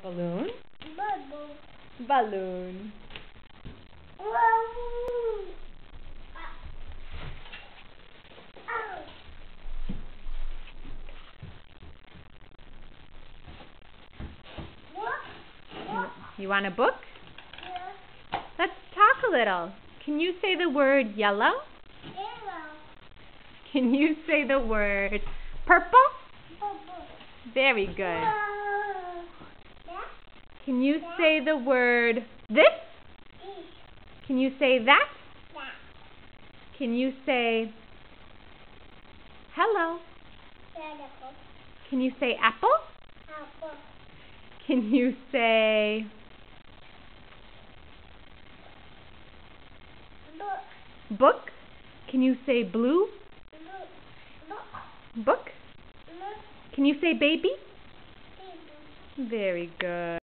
Balloon. Bubble. Balloon. You want a book? Yeah. Let's talk a little. Can you say the word yellow? Yellow. Can you say the word purple? Bubble. Very good. Yeah. Can you say the word this? Can you say that? Can you say hello? Can you say apple? Apple. Can you say Book. book? Can you say blue? Book. Book? Book. Can you say baby? Baby. Very good.